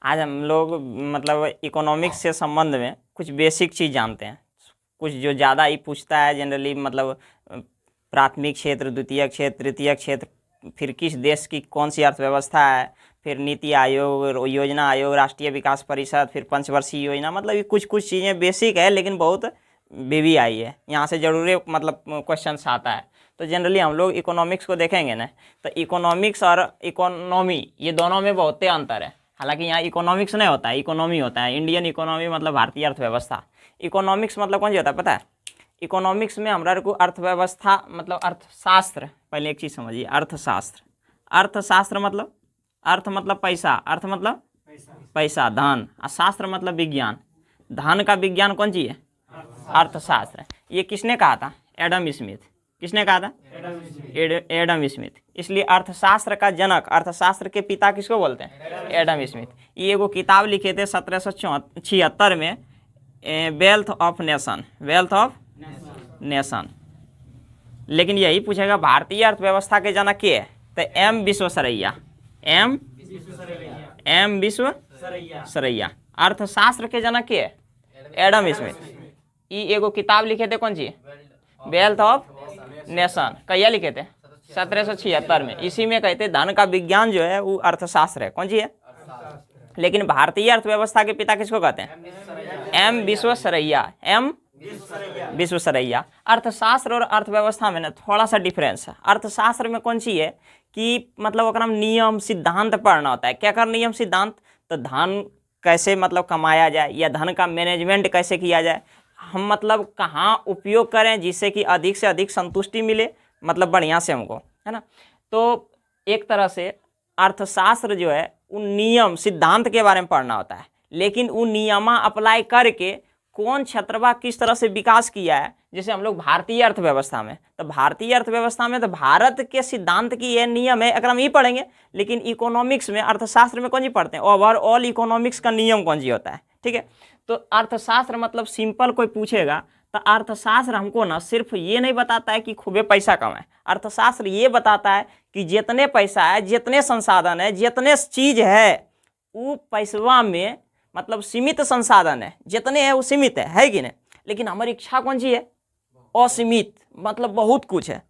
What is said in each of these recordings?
आज हम लोग मतलब इकोनॉमिक्स से संबंध में कुछ बेसिक चीज़ जानते हैं। कुछ जो ज़्यादा ही पूछता है जनरली, मतलब प्राथमिक क्षेत्र, द्वितीय क्षेत्र, तृतीय क्षेत्र, फिर किस देश की कौन सी अर्थव्यवस्था है, फिर नीति आयोग, योजना आयोग, राष्ट्रीय विकास परिषद, फिर पंचवर्षीय योजना, मतलब ये कुछ कुछ चीज़ें बेसिक है लेकिन बहुत BBI है, यहाँ से जरूरी मतलब क्वेश्चन आता है। तो जनरली हम लोग इकोनॉमिक्स को देखेंगे ना, तो इकोनॉमिक्स और इकोनॉमी ये दोनों में बहुत अंतर है। हालांकि यहाँ इकोनॉमिक्स नहीं होता है, इकोनॉमी होता है। इंडियन इकोनॉमी मतलब भारतीय अर्थव्यवस्था। इकोनॉमिक्स मतलब कौन सी होता है पता है? इकोनॉमिक्स में हमारा को अर्थव्यवस्था मतलब अर्थशास्त्र, पहले एक चीज़ समझिए, अर्थशास्त्र। अर्थशास्त्र मतलब अर्थ मतलब पैसा, अर्थ मतलब पैसा, धन, और शास्त्र मतलब विज्ञान। धन का विज्ञान कौन सी है? अर्थशास्त्र। ये किसने कहा था? Adam Smith. किसने कहा था? Adam Smith. इसलिए अर्थशास्त्र का जनक, अर्थशास्त्र के पिता किसको बोलते हैं? Adam Smith. ये एगो किताब लिखे थे 1776 में, wealth of nation, wealth of nation. लेकिन यही पूछेगा भारतीय अर्थव्यवस्था के जनक के है, तो एम विश्वेश्वरैया, एम विश्वेश्वरैया। अर्थशास्त्र के जनक के है? Adam Smith. ये एगो किताब लिखे थे, कौन सी? Wealth of nation. कहिया लिखे थे? 1776 में। इसी में कहते धन का विज्ञान जो है वो अर्थशास्त्र है। कौन सी है? लेकिन भारतीय अर्थव्यवस्था के पिता किसको कहते हैं? M Visvesvaraya, M Visvesvaraya. अर्थशास्त्र और अर्थव्यवस्था में ना थोड़ा सा डिफरेंस है। अर्थशास्त्र में कौन सी है कि मतलब ओकरा में नियम सिद्धांत पढ़ना होता है। क्या कर नियम सिद्धांत? तो धन कैसे मतलब कमाया जाए, या धन का मैनेजमेंट कैसे किया जाए, हम मतलब कहाँ उपयोग करें जिससे कि अधिक से अधिक संतुष्टि मिले, मतलब बढ़िया से हमको, है ना। तो एक तरह से अर्थशास्त्र जो है उन नियम सिद्धांत के बारे में पढ़ना होता है, लेकिन उन नियमा अप्लाई करके कौन क्षेत्रवा किस तरह से विकास किया है। जैसे हम लोग भारतीय अर्थव्यवस्था में, तो भारतीय अर्थव्यवस्था में तो भारत के सिद्धांत की ये नियम है, अगर हम ये पढ़ेंगे। लेकिन इकोनॉमिक्स में, अर्थशास्त्र में कौन सी पढ़ते हैं? ओवरऑल इकोनॉमिक्स का नियम कौन सी होता है, ठीक है। तो अर्थशास्त्र मतलब सिंपल कोई पूछेगा तो अर्थशास्त्र हमको ना सिर्फ ये नहीं बताता है कि खूबे पैसा कमाए। अर्थशास्त्र ये बताता है कि जितने पैसा है, जितने संसाधन है, जितने चीज है, वो पैसवा में मतलब सीमित संसाधन है, जितने हैं वो सीमित है कि नहीं। लेकिन हमारी इच्छा कौन सी है? असीमित, मतलब बहुत कुछ है।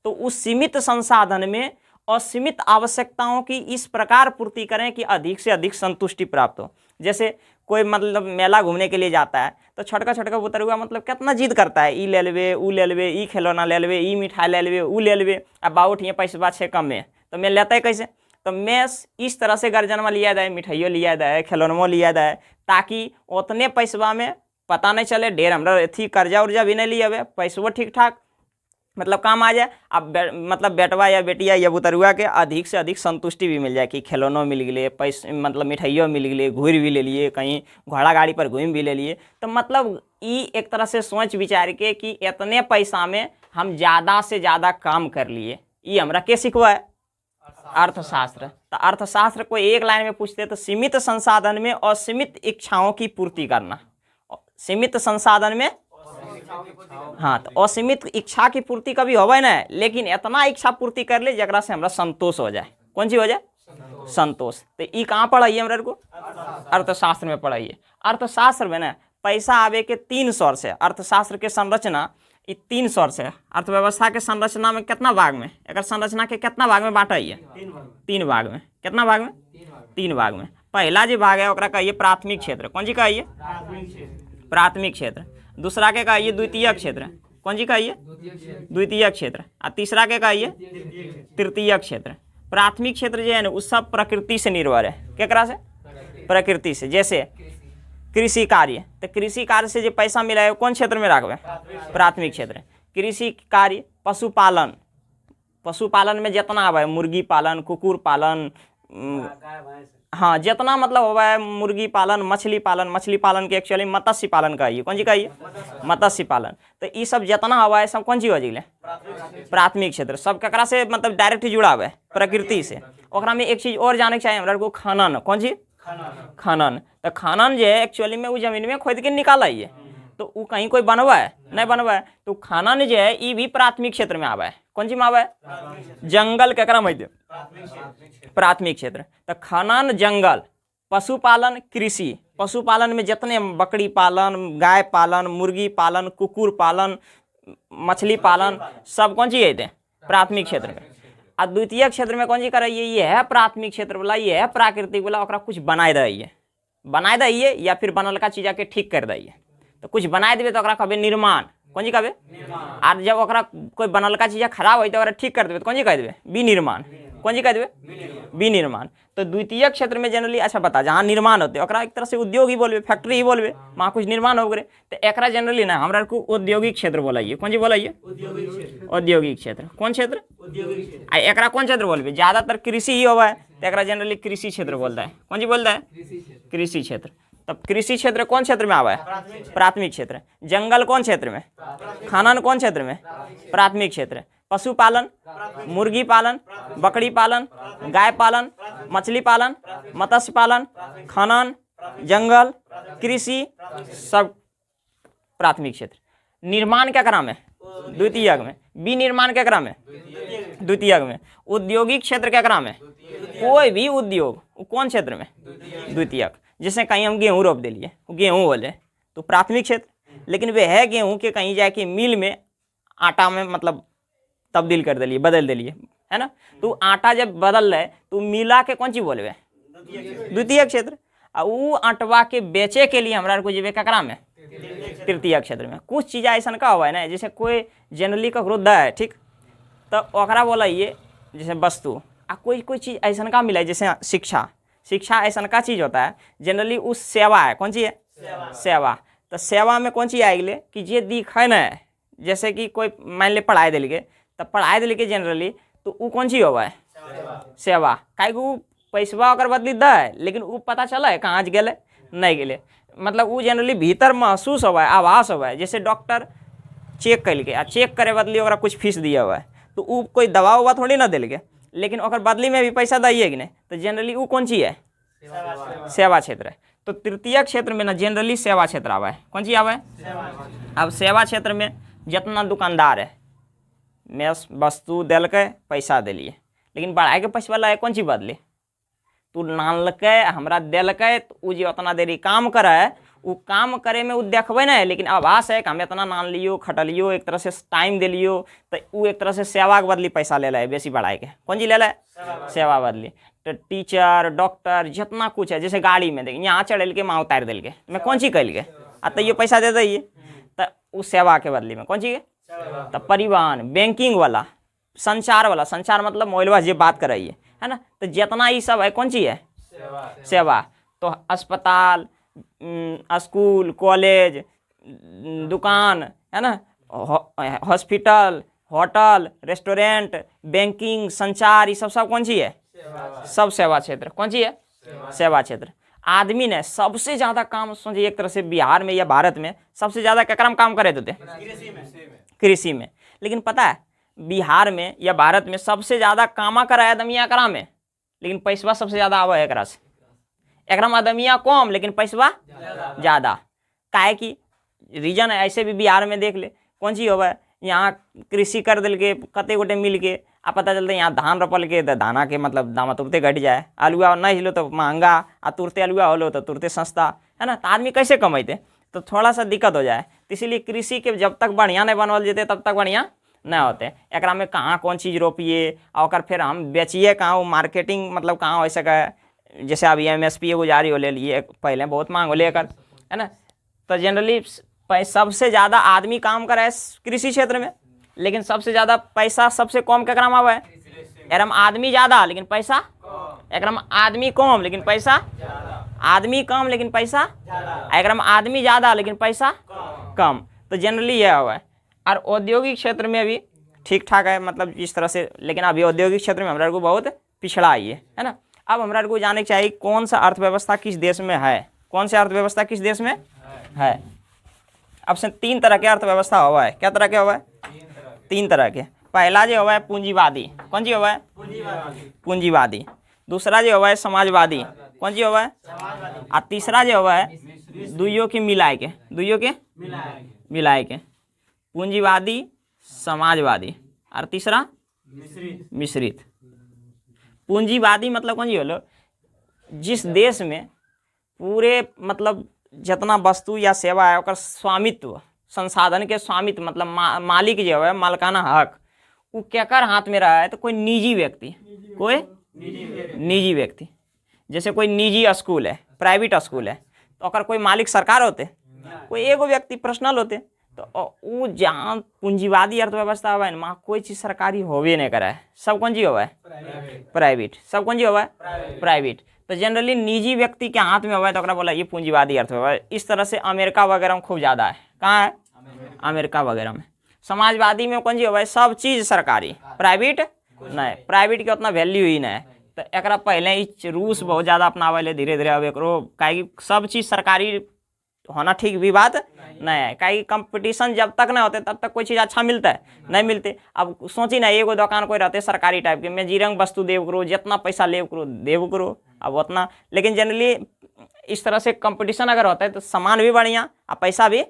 तो उस सीमित संसाधन में असीमित आवश्यकताओं की इस प्रकार पूर्ति करें कि अधिक से अधिक संतुष्टि प्राप्त हो। जैसे कोई मतलब मेला घूमने के लिए जाता है तो छोटका छोटका बुतरुआ मतलब कितना जिद करता है, ई ले लेवे, ऊ ले लेवे, ई खिलौना ले लेवे, ई मिठाई ले लेवे, ऊ ले लेवे। अब बाउठ ये पैसा छे कम में, तो मैं लेता है कैसे? तो मैं इस तरह से गार्जियन लिया जाए, मिठाइयों लिया जाए, खिलौनों लिया जाए, ताकि उतने पैसवा में पता नहीं चले ढेर हमरा अथी कर्जा उर्जा भी नहीं लिया, पैसवा ठीक ठाक मतलब काम आ जाए। अब मतलब बेटवा या बेटिया या बुतरुआ के अधिक से अधिक संतुष्टि भी मिल जाए कि खिलौनों मिल गए, पैसे मतलब मिठाइयों मिल गए, घूर भी ले लिए, कहीं घोड़ा गाड़ी पर घूम भी ले लिए। तो मतलब ये एक तरह से सोच विचार के कि इतने पैसा में हम ज़्यादा से ज़्यादा काम कर लिए, ये हमरा के सिखवा है? अर्थशास्त्र। तो अर्थशास्त्र को एक लाइन में पूछते तो सीमित संसाधन में असीमित इच्छाओं की पूर्ति करना। सीमित संसाधन में, हाँ, तो असीमित इच्छा की पूर्ति कभी होवे ना, लेकिन इतना इच्छा पूर्ति कर ले जरा से हमरा संतोष हो जाए। कौन सी हो जाए? संतोष। तो ये कहाँ पढ़ाइए हमरा को? अर्थशास्त्र में पढ़ाइए। अर्थशास्त्र में ना पैसा आवे के 3 सोर्स है। अर्थशास्त्र के संरचना ये 3 सोर्स है। अर्थव्यवस्था के संरचना में कितना भाग में, अगर संरचना के कितना भाग में बांटा है? 3 भाग में। कितना भाग में? 3 भाग में। पहला जो भाग है ओकरा कहिए प्राथमिक क्षेत्र। कौन सी कहिए? प्राथमिक क्षेत्र। दूसरा के कहिए द्वितीय क्षेत्र। कौन सी कहिए? द्वितीय क्षेत्र। और तीसरा के कहिए? तृतीय क्षेत्र। प्राथमिक क्षेत्र जो है ना उस सब प्रकृति से निर्भर है। केकरा से? प्रकृति से। जैसे कृषि कार्य, तो कृषि कार्य से जो पैसा मिला है कौन क्षेत्र में रखबे? प्राथमिक क्षेत्र। कृषि कार्य, पशुपालन, पशुपालन में जितना आवा है, मुर्गी पालन, कुकुर पालन, हाँ जितना मतलब हुआ है, मुर्गी पालन, मछली पालन, मछली पालन के एक्चुअली मत्स्य पालन कहिए। कौन सी कहिए? मत्स्य पालन। तो ये सब जितना हुआ है सब कौन सी हो जिले? प्राथमिक क्षेत्र। सब ककरा से मतलब डायरेक्ट जुड़ा हुआ है? प्रकृति से। ओकरा में एक चीज और जाने के चाहिए हमरा को, खनन। कौन सी? खनन। तो खनन जो है एक्चुअली में वो जमीन में खोद के निकाला है, तो वो कहीं कोई बनवा है? नहीं बनवा है। तो खनन जो है ये भी प्राथमिक क्षेत्र में आवा है। कौन सी में आवा है? जंगल केकरा में? प्राथमिक क्षेत्र। तो खनन, जंगल, पशुपालन कृषि, पशुपालन में जितने बकरी पालन, गाय पालन, मुर्गी पालन, कुकुर पालन, मछली पालन, सब कौन चीज है प्राथमिक क्षेत्र में। और द्वितीय क्षेत्र में कौन चीज कराइए, ये है प्राथमिक क्षेत्र वाला, ये है प्राकृतिक वाला, ओकरा कुछ बनाए दिए या फिर बनलका चीज के ठीक कर दिए। तो कुछ बनाए देवे तो ओकरा कहबे निर्माण, कौन जी कहबे। और जब ओकरा कोई बनलका चीज खराब हो तो ओकरा ठीक कर देवे तो कौन जी कह देवे, विनिर्माण, कौन जी कह देवे, विनिर्माण। तो द्वितीय क्षेत्र में जनरली अच्छा बता जहाँ निर्माण होते ओकरा एक तरह से उद्योग ही बोलबे, फैक्ट्री ही बोलबे, वहाँ कुछ निर्माण हो गए तो एकरा जनरली ना हमरा को औद्योगिक क्षेत्र बोलाइए, कौन जी बोलाइए, औद्योगिक क्षेत्र। कौन क्षेत्र, आ एकरा कौन क्षेत्र बोलबे, ज्यादातर कृषि ही होगा है तो एकरा जनरली कृषि क्षेत्र बोलता है, कौन जी बोलता है, कृषि क्षेत्र। तब कृषि क्षेत्र कौन क्षेत्र में आवा है, प्राथमिक क्षेत्र। जंगल कौन क्षेत्र में, खनन कौन क्षेत्र में, प्राथमिक क्षेत्र। पशुपालन, मुर्गी पालन, बकरी पालन, गाय पालन, मछली पालन, मत्स्य पालन, खनन, जंगल, कृषि, सब प्राथमिक क्षेत्र। निर्माण क्या करा में, द्वितीयक में। विनिर्माण क्या करा में, द्वितीयक में। औद्योगिक क्षेत्र क्या करा में, कोई भी उद्योग वो कौन क्षेत्र में, द्वितीयक। जैसे कहीं हम गेहूँ रोप दिलिए, गेहूँ बोले तो प्राथमिक क्षेत्र, लेकिन वे है गेहूँ के कहीं जाके मिल में आटा में मतलब तब्दील कर दिलिए, बदल दिलिए, है ना। तो आटा जब बदल रहे तो मिला के कौन चीज बोलबे, द्वितीय क्षेत्र। और वो आटवा के बेचे के लिए हमारा को जेबे ककरा में, तृतीय क्षेत्र में। कुछ चीज़ ऐसा का हुआ है ना, जैसे कोई जनरली ककरो द है ठीक, तो ओकरा बोलाइए जैसे वस्तु। आ कोई चीज़ ऐसा का मिला है जैसे शिक्षा, शिक्षा ऐसा का चीज़ होता है जनरली उस सेवा है, कौन चीज़ है, सेवा। तो सेवा में कौन चीज़ आएगी कि जे दिख है ना, जैसे कि कोई मान ले पढ़ाई दिल के, तब पढ़ाई दिल के जनरली तो वो कौन चीज़ होगा है, सेवा। काहे को पैसवा अगर बदली द है लेकिन वो पता चला है कहाँ गए नहीं गए, मतलब वो जनरली भीतर महसूस हुआ है, आभास हुआ है। जैसे डॉक्टर चेक कर के, चेक करे बदली ओकरा कुछ फीस दिया हुआ है तो वो कोई दवा उवा थोड़ी ना दिल के, लेकिन ओकर बदली में भी पैसा दिए कि नहीं, तो जनरली वो कौन चीज़ है, सेवा क्षेत्र है। तो तृतीय क्षेत्र में ना जनरली सेवा क्षेत्र आवा है, कौन चीज आवा है। अब सेवा क्षेत्र में जितना दुकानदार है मैं वस्तु दिल के पैसा दिलिए, लेकिन बढ़ाए के पैसा वाला है कौन चीज बदले, तू नानलके हमरा दिलके तो वो जो उतना देरी काम करे है वो काम करे में वो देखबे ना, लेकिन आभास है कि हम इतना नान लियो खटलियो एक तरह से टाइम दिलियो, तो वो एक तरह से सेवा के बदली पैसा ले है बेसी बढ़ाए के, कौन चीज ले है, सेवा बदली। तो टीचर डॉक्टर जितना कुछ है, जैसे गाड़ी में देखिए यहाँ चढ़ के वहाँ उतार दिल के, मैं कौन चीज कल के तो ये पैसा दे दिए, तो वो सेवा के बदली में कौन चीज। तो परिवहन, बैंकिंग वाला, संचार वाला, संचार मतलब मोबाइल जे बात कराइए, है ना। तो जितना ये सब है कौन चीज है, सेवा। तो अस्पताल, स्कूल, कॉलेज, दुकान, है ना, हॉस्पिटल, होटल, रेस्टोरेंट, बैंकिंग, संचार, ये सब कौन चीज है, सब सेवा क्षेत्र, कौन चीज है, सेवा क्षेत्र। आदमी ने सबसे ज्यादा काम समझिए एक तरह से बिहार में या भारत में सबसे ज्यादा क्या काम करे थे, कृषि में। लेकिन पता है बिहार में या भारत में सबसे ज्यादा कामा कराया आदमिया करा में, लेकिन पैसवा सबसे ज्यादा आवा है एकरा से। एकरा में आदमिया कम लेकिन पैसवा ज्यादा। काहे की रीजन है, ऐसे भी बिहार में देख ले कौन चीज होगा, यहाँ कृषि कर दिल के कते गोटे मिल के आ पता चलता है यहाँ धान रोपल के तो धाना के मतलब दाम तुरते घट जाए, आलुआ नहीं हिलो तो महंगा, आ तुरते आलुआ होलो तो तुरते सस्ता, है ना। तो आदमी कैसे कमाते, तो थोड़ा सा दिक्कत हो जाए। तो इसीलिए कृषि के जब तक बढ़िया नहीं बनवल जेते तब तक बढ़िया नहीं होते। एकरा में कहाँ कौन चीज़ रोपिए और फिर हम बेचिए कहाँ, वो मार्केटिंग मतलब कहाँ हो सका है। जैसे अभी MSP एगो जारी हो ले लिए, पहले बहुत मांग हो ले कर, है ना। तो जनरली सबसे ज़्यादा आदमी काम करे है कृषि क्षेत्र में, लेकिन सबसे ज़्यादा पैसा सबसे कम केकरा में आवा है, एकरा में आदमी ज़्यादा लेकिन पैसा, एकरा में आदमी कम लेकिन पैसा, आदमी कम लेकिन पैसा, एकरा में आदमी ज़्यादा लेकिन पैसा कम। तो जनरली यह हुआ है। और औद्योगिक क्षेत्र में भी ठीक ठाक है, मतलब इस तरह से, लेकिन अभी औद्योगिक क्षेत्र में हमारा को बहुत पिछड़ा आई है ना। अब हमारा को जाने के चाहिए कौन सा अर्थव्यवस्था किस देश में है, कौन सा अर्थव्यवस्था किस देश में है। अब से 3 तरह के अर्थव्यवस्था हुआ है, क्या तरह के हुआ है, 3 तरह के। पहला जो हुआ है पूंजीवादी, कौन जी हुआ है, पूंजीवादी। दूसरा जो हुआ है समाजवादी, कौन जी हुआ है, और तीसरा जो हुआ है दुइयों के मिलाए के, दुइयों के मिलाए के, पूंजीवादी, समाजवादी और तीसरा मिश्रित। पूंजीवादी मतलब कौन जी बोलो, जिस देश में पूरे मतलब जितना वस्तु या सेवा है ओकर स्वामित्व, संसाधन के स्वामित्व मतलब मालिक जो है, मालिकाना हक, वो केकर हाथ में रहा है? तो कोई निजी व्यक्ति, कोई निजी व्यक्ति, जैसे कोई निजी स्कूल है, प्राइवेट स्कूल है, तो ओकर कोई मालिक सरकार होते, कोई एगो व्यक्ति पर्सनल होते। तो वो जहाँ पूंजीवादी अर्थव्यवस्था हुआ है ना, वहाँ कोई चीज़ सरकारी होवे नहीं करा है, सब कौन जी हुआ है? प्राइवेट। सब कौन जी हुआ है? प्राइवेट। तो जनरली निजी व्यक्ति के हाथ में हुआ है तो बोला ये पूंजीवादी अर्थव्यवस्था। इस तरह से अमेरिका वगैरह में खूब ज़्यादा है। कहाँ है? अमेरिका वगैरह में। समाजवादी में कौन जी हुआ है? सब चीज़ सरकारी, प्राइवेट नहीं, प्राइवेट के उतना वैल्यू ही नहीं। तो एक पहले ही रूस बहुत ज़्यादा अपनावे धीरे धीरे। अब एक काहे सब चीज़ सरकारी होना ठीक भी बात नहीं है, काहे कंपटीशन जब तक नहीं होते तब तक कोई चीज़ अच्छा मिलता है नहीं मिलते। अब सोची ना, एगो दुकान कोई रहते सरकारी टाइप के, मैं जीरंग वस्तु देव करो, जितना पैसा लेव करो देव करो, अब उतना। लेकिन जनरली इस तरह से कंपटीशन अगर होता है तो सामान भी बढ़िया और पैसा भी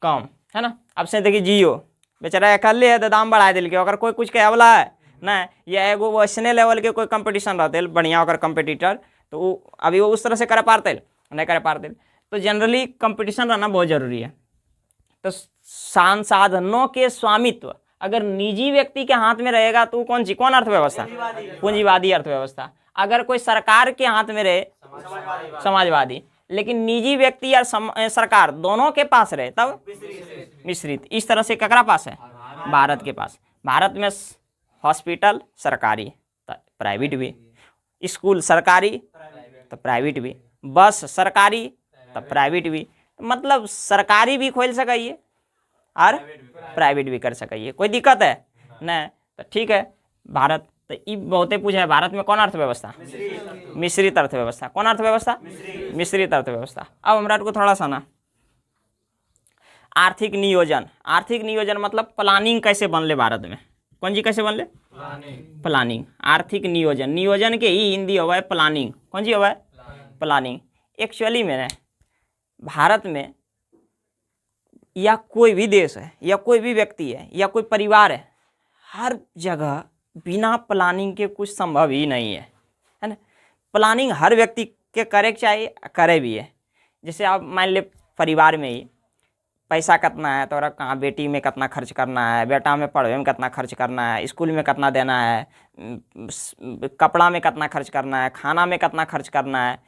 कम, है ना। अब से देखिए जियो बेचारा अकेले है तो दाम बढ़ा दिल के, अगर कोई कुछ के अवला है ना, या एगो वैसने लेवल के कोई कंपटीशन रहते बढ़िया अगर कंपटीटर, तो वो अभी वो उस तरह से कर पाते नहीं कर पाते। तो जनरली कंपटीशन रहना बहुत जरूरी है। तो संसाधनों के स्वामित्व अगर निजी व्यक्ति के हाथ में रहेगा तो कौन अर्थव्यवस्था? पूंजीवादी अर्थव्यवस्था। अगर कोई सरकार के हाथ में रहे, समाजवादी। लेकिन निजी व्यक्ति या सरकार दोनों के पास रहे तब मिश्रित। इस तरह से ककरा पास है? भारत के पास। भारत में हॉस्पिटल सरकारी तो प्राइवेट भी, स्कूल सरकारी तो प्राइवेट भी, बस सरकारी तो प्राइवेट भी, मतलब सरकारी भी खोल सकिए और प्राइवेट भी कर सकिए, कोई दिक्कत है नहीं। तो ठीक है। भारत तो ये बहुते पूछा है, भारत में कौन अर्थव्यवस्था? मिश्रित अर्थव्यवस्था। कौन अर्थव्यवस्था? मिश्रित अर्थव्यवस्था। अब हमरा को थोड़ा सा ना आर्थिक नियोजन, आर्थिक नियोजन मतलब प्लानिंग कैसे बनले भारत में? कौन जी कैसे बनले? प्लानिंग। आर्थिक नियोजन, नियोजन के ही हिंदी हुआ है प्लानिंग। कौन जी हुआ है? प्लानिंग। एक्चुअली में भारत में या कोई भी देश है या कोई भी व्यक्ति है या कोई परिवार है, हर जगह बिना प्लानिंग के कुछ संभव ही नहीं है ना। प्लानिंग हर व्यक्ति के करे चाहिए, करे भी है। जैसे आप मान ले परिवार में ही पैसा कितना है, तो कहाँ बेटी में कितना खर्च करना है, बेटा में पढ़वे में कितना खर्च करना है, स्कूल में कितना देना है, कपड़ा में कितना खर्च करना है, खाना में कितना खर्च करना है,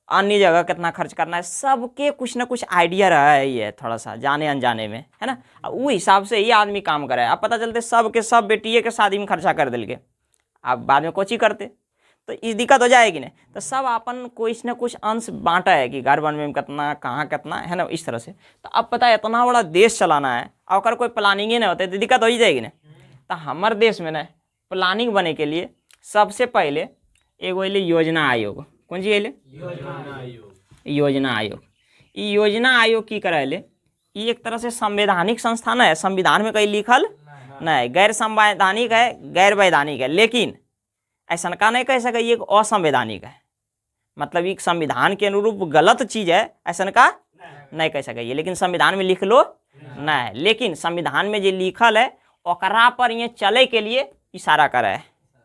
अन्य जगह कितना खर्च करना है, सबके कुछ ना कुछ आइडिया रहा है ही है, थोड़ा सा जाने अनजाने में, है ना। वो हिसाब से ही आदमी काम करे। अब पता चलते सब के सब बेटिए के शादी में खर्चा कर दिल के, अब बाद में कोची करते तो इस दिक्कत हो जाएगी ना। तो सब अपन कुछ ना कुछ अंश बांटा है कि घर बनने में कितना, कहाँ कितना, है ना, इस तरह से। तो अब पता है इतना बड़ा देश चलाना है और अगर कोई प्लानिंग ही नहीं होते तो दिक्कत हो ही जाएगी ना। तो हमारे देश में ना प्लानिंग बने के लिए सबसे पहले एगो योजना आयोग। कौन सी है? योजना आयोग। ये योजना आयोग की करे, ये एक तरह से संवैधानिक संस्थान है। संविधान में कहीं लिखल नहीं, गैर संवैधानिक है, गैर वैधानिक है, लेकिन ऐसा का नहीं कह सके ये असंवैधानिक है, मतलब एक संविधान के अनुरूप गलत चीज है, ऐसा का नहीं कह सके ये। लेकिन संविधान में लिख लो नहीं, लेकिन संविधान में जो लिखल है ओकरा पर ये चले के लिए इशारा करे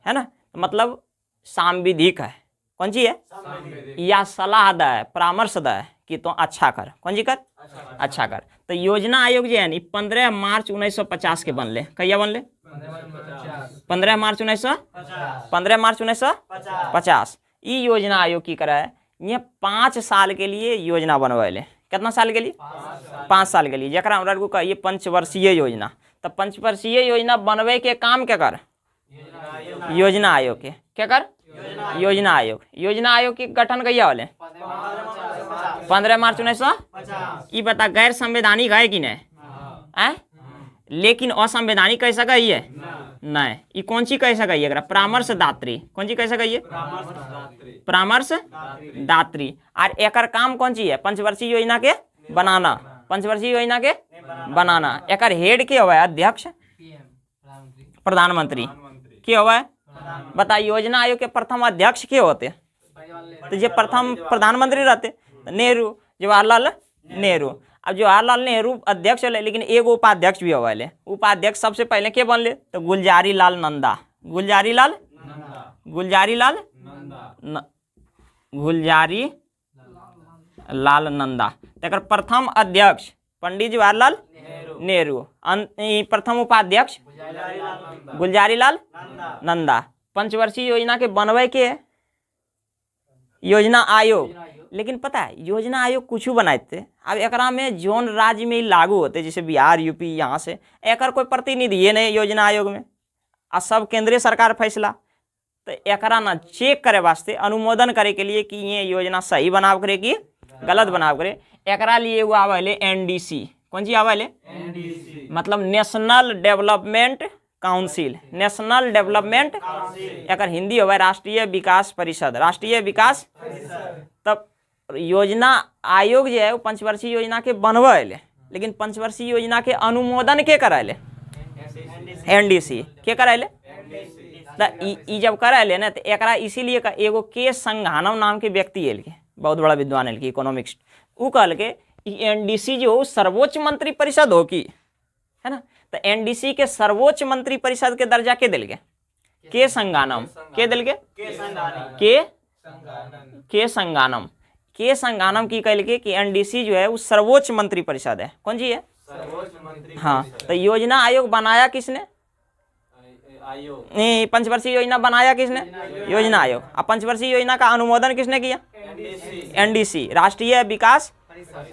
है ना। मतलब सांविधिक है। कौन सी है? या सलाह दे, परामर्श दे कि तो अच्छा कर। कौन जी कर? अच्छा कर। तो योजना आयोग जो है नी 15 मार्च 1950 के बनले। कहिया बनले? 15 मार्च 1950। ये योजना आयोग की करे ये 5 साल के लिए योजना बनवाले। कितना साल के लिए? 5 साल के लिए, जरा हमरा को कहिए पंचवर्षीय योजना। तो पंचवर्षीय योजना बनवे के काम क्या कर? योजना आयोग के क्या कर? योजना आयोग। योजना आयोग के गठन कहिया होले? 15 मार्च 1950। ये बता गैर संवैधानिक है कि नहीं है? लेकिन असंवैधानिक कह सका ही है नहीं। ये कौन सी कह सका है? परामर्शदात्री। कौन सी कह सका है? परामर्शदात्री। और एकर काम कौन सी है? पंचवर्षीय योजना के बनाना। पंचवर्षीय योजना के बनाना। एकर हेड के हुआ है? अध्यक्ष प्रधानमंत्री के हुआ है? बता, योजना आयोग के प्रथम अध्यक्ष के होते? तो ये प्रथम प्रधानमंत्री रहते नेहरू, जवाहरलाल नेहरू। अब जवाहरलाल नेहरू अध्यक्ष होले, लेकिन एगो उपाध्यक्ष भी होले। उपाध्यक्ष सबसे पहले के बनले? तो गुलजारी लाल नंदा। गुलजारी लाल लाल नंदा। तकर प्रथम अध्यक्ष पंडित जवाहरलाल नेहरू। प्रथम उपाध्यक्ष गुलजारी लाल नंदा। पंचवर्षीय योजना के बनवे के योजना आयोग। लेकिन पता है योजना आयोग कुछ बनाए थे, अब एकरा में जोन राज्य में लागू होते जैसे बिहार यूपी, यहाँ से एकर कोई प्रतिनिधि ये नहीं योजना आयोग में, आ सब केंद्रीय सरकार फैसला। तो एकरा ना चेक करे वास्ते, अनुमोदन करे के लिए कि ये योजना सही बनाव करे कि गलत बनाव करे, एकरा लिए वो आवे एनडीसी। कौन सी आवे? मतलब national development council. National development एकर हिंदी होवे राष्ट्रीय विकास परिषद। राष्ट्रीय विकास। तब योजना आयोग जो है वो पंचवर्षीय योजना के बनवे, लेकिन पंचवर्षीय योजना के अनुमोदन के कराए? एनडीसी के कराए? ई जब कराए ना तो एकरा इसीलिए एगो के संघानम नाम के व्यक्ति एल के, बहुत बड़ा विद्वान एल के, इकोनॉमिक्स, वो कहल के एनडीसी जो सर्वोच्च मंत्री परिषद हो की है ना, तो एनडीसी के सर्वोच्च मंत्री परिषद के दर्जा के दिल के संघानम। के दिल के संघानम। के संघानम की कहल के कि एनडीसी जो है वो सर्वोच्च मंत्री परिषद है। कौन जी है? सर्वोच्च मंत्री। हाँ, तो योजना आयोग बनाया किसने? नहीं, पंचवर्षीय योजना बनाया किसने? योजना आयोग। अब पंचवर्षीय योजना का अनुमोदन किसने किया? एनडीसी, राष्ट्रीय विकास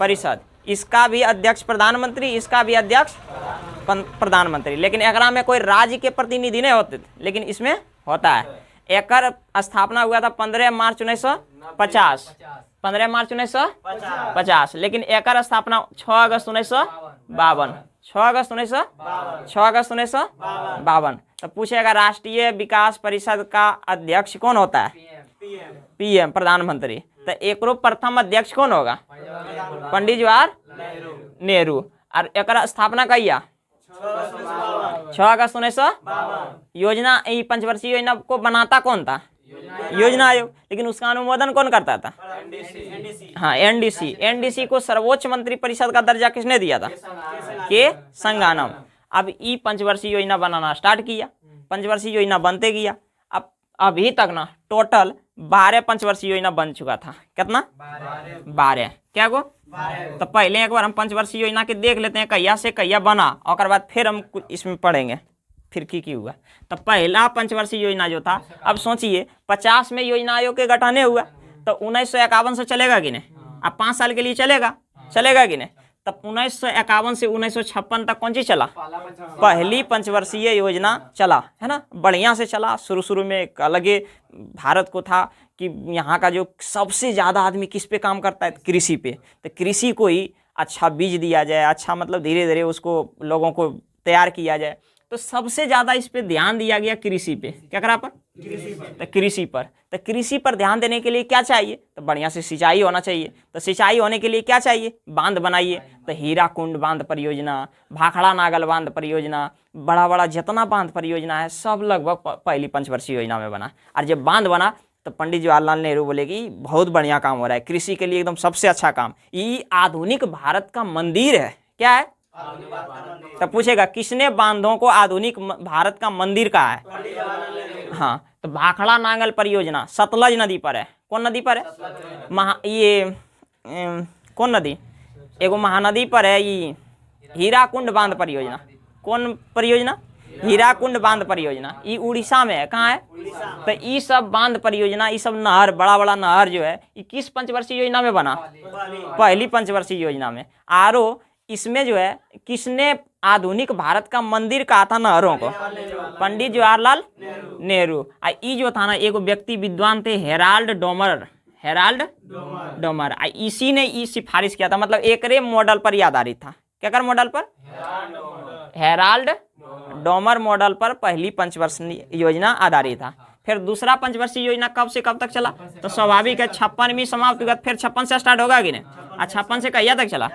परिषद। इसका भी अध्यक्ष प्रधानमंत्री, इसका भी अध्यक्ष प्रधानमंत्री। लेकिन एकरा में कोई राज्य के प्रतिनिधि नहीं होते, लेकिन इसमें होता है। एकर स्थापना हुआ था 15 मार्च 1950। 15 मार्च 1950। लेकिन एकर स्थापना 6 अगस्त 1952। 6 अगस्त 1952। तो पूछेगा राष्ट्रीय विकास परिषद का अध्यक्ष कौन होता है? पीएम, प्रधानमंत्री। तो एकरो प्रथम अध्यक्ष कौन होगा? पंडित जवाहर नेहरू। और एकर स्थापना कहिया? 6 अगस्त 1952। योजना पंचवर्षीय योजना को बनाता कौन था? योजना आयोग। लेकिन उसका अनुमोदन कौन करता था? हाँ, एनडीसी। एनडीसी को सर्वोच्च मंत्री परिषद का दर्जा किसने दिया था? के संघानम। अब ई पंचवर्षीय योजना बनाना स्टार्ट किया, पंचवर्षीय योजना बनते गया। अब अभी तक ना टोटल 12 पंचवर्षीय योजना बन चुका था। कितना? 12। क्या गो? तो पहले एक बार हम पंचवर्षीय योजना के देख लेते हैं कहिया से कहिया बना, और बाद फिर हम इसमें पढ़ेंगे फिर की हुआ। तो पहला पंचवर्षीय योजना जो था, अब सोचिए 50 में योजना आयोग के गठन हुआ, तो 1951 से चलेगा कि नहीं? अब 5 साल के लिए चलेगा कि नहीं? तब 1951 से 1956 तक कौन सी चला? पहली पंचवर्षीय योजना चला, है ना। बढ़िया से चला। शुरू में एक अलग भारत को था कि यहाँ का जो सबसे ज़्यादा आदमी किस पे काम करता है? कृषि पे। तो कृषि को ही अच्छा बीज दिया जाए, अच्छा मतलब धीरे धीरे उसको लोगों को तैयार किया जाए। तो सबसे ज़्यादा इस पे ध्यान दिया गया कृषि पे। क्या करा पर? तो कृषि पर ध्यान देने के लिए क्या चाहिए? तो बढ़िया से सिंचाई होना चाहिए। तो सिंचाई होने के लिए क्या चाहिए? बांध बनाइए। तो हीराकुंड बांध परियोजना, भाखड़ा नागल बांध परियोजना, बड़ा बड़ा जितना बांध परियोजना है सब लगभग पहली पंचवर्षीय योजना में बना। और जब बांध बना तो पंडित जवाहरलाल नेहरू बोले कि बहुत बढ़िया काम हो रहा है, कृषि के लिए एकदम सबसे अच्छा काम। ये आधुनिक भारत का मंदिर है। क्या है? तो पूछेगा किसने बांधों को आधुनिक भारत का मंदिर कहा है? हाँ, तो भाखड़ा नांगल परियोजना सतलज नदी पर है। कौन नदी पर है? कौन नदी? एगो महानदी पर है। ये हीराकुंड बांध परियोजना। कौन परियोजना? हीराकुंड बांध परियोजना। ये उड़ीसा में है। कहाँ है? तो ये सब बांध परियोजना, ये सब नहर, बड़ा बड़ा नहर जो है, ये किस पंचवर्षीय योजना में बना? पहली पंचवर्षीय योजना में। आरो इसमें जो है किसने आधुनिक भारत का मंदिर कहा था नहरों को? पंडित जवाहरलाल नेहरू। ई जो था ना, एक व्यक्ति विद्वान थे हेराल्ड डोमर। इसी ने ई सिफारिश किया था, मतलब एकरे मॉडल पर ही आधारित था। क्या कर मॉडल पर? हेराल्ड डोमर मॉडल पर पहली पंचवर्षीय योजना आधारित था। फिर दूसरा पंचवर्षीय योजना कब से कब तक चला? तो स्वाभाविक है 56 में समाप्त हुआ, फिर 56 से स्टार्ट होगा कि नहीं? 56 से कहिया तक चला?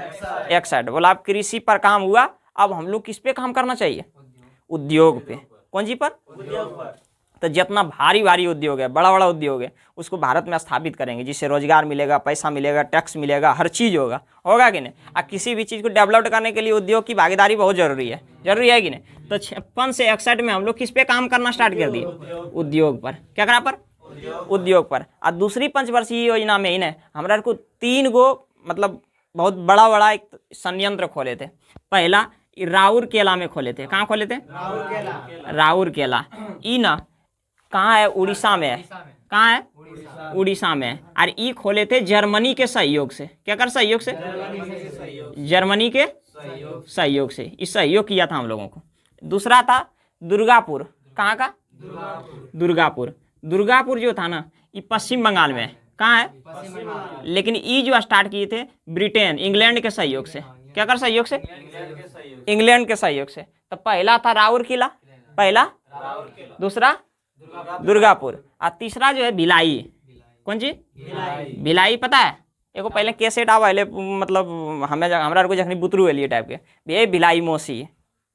61। बोला अब कृषि पर काम हुआ, अब हम लोग किस पे काम करना चाहिए? उद्योग पे। कौन जी पर? उद्योग पर। तो जितना भारी उद्योग है, बड़ा बड़ा उद्योग है, उसको भारत में स्थापित करेंगे, जिससे रोजगार मिलेगा, पैसा मिलेगा, टैक्स मिलेगा, हर चीज़ होगा कि नहीं? और किसी भी चीज़ को डेवलप करने के लिए उद्योग की भागीदारी बहुत जरूरी है कि नहीं? तो 56 से 61 में हम लोग किस पे काम करना स्टार्ट कर दिए? उद्योग पर। क्या करा पर? उद्योग पर। और दूसरी पंचवर्षीय योजना में ही ने हमरा को 3 गो मतलब बहुत बड़ा बड़ा एक संयंत्र खोले थे। पहला राउरकेला में खोले थे। कहाँ खोले थे? राउरकेला। ई ना कहाँ है? उड़ीसा में है। कहाँ है? उड़ीसा में है। और ई खोले थे जर्मनी के सहयोग से। क्या कर सहयोग से? जर्मनी के सहयोग से। इस सहयोग किया था हम लोगों को। दूसरा था दुर्गापुर। कहाँ का? दुर्गापुर। दुर्गापुर जो था ना ये पश्चिम बंगाल में है। कहाँ है? लेकिन ये जो स्टार्ट किए थे ब्रिटेन इंग्लैंड के सहयोग से। क्या कर सहयोग से? इंग्लैंड के सहयोग से। तो पहला था राउरकेला, पहला। दूसरा दुर्गापुर। और तीसरा जो है भिलाई। कौन सी? भिलाई। पता है एगो पहले कैसेट आवा मतलब हमें हमरा को जखनी बुतरू एलिए टाइप के ये भिलाई मौसी